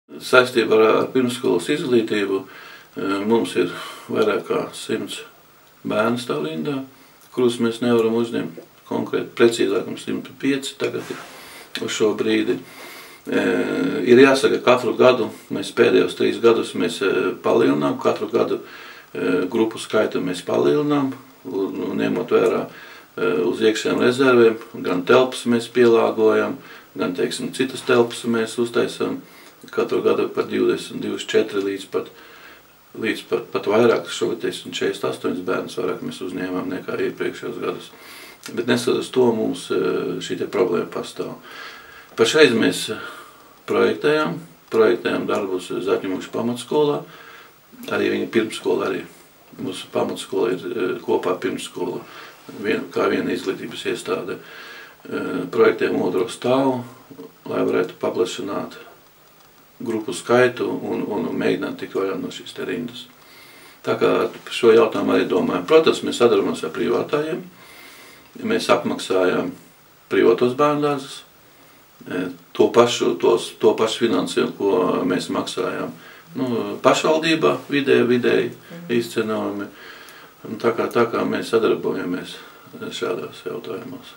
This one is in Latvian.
Saistībā ar pirmsskolas izglītību mums ir vairāk kā 100 bērnu stāv rindā, kurus mēs nevaram uzņemt konkrēti, precīzāk mums 105 tagad uz šo brīdi. Ir jāsaka, katru gadu, mēs pēdējos 3 gadus mēs palielinām, katru gadu grupu skaitu mēs palielinām, ņemot vērā uz iekšējām rezervēm, gan telpas mēs pielāgojam, gan, teiksim, citas telpas mēs uztaisām katru gadu par 20, 24 līdz pat vairāk, šogad 48 bērnus vairāk mēs uzņēmām nekā iepriekšējos gadus. Bet neskatoties to, mums šī problēma pastāv. Pašreiz mēs projektējam darbus Zaķemušu pamatskolā, arī viņa pirmsskola arī. Mūsu pamatskola ir kopā pirmsskola, kā viena izglītības iestāde. Projektējam otro stāvu, lai varētu paplašināt grupu skaitu un mēģināt tikt vaļā no šīs rindas. Tā kā šo jautājumu arī domājam. Protams, mēs sadarbojamies ar privātājiem. Mēs apmaksājam privātos bērndārzus, to pašu finansējumu, ko mēs maksājam pašvaldībā, vidēji izcenojumi. Tā kā mēs sadarbojamies šādās jautājumos.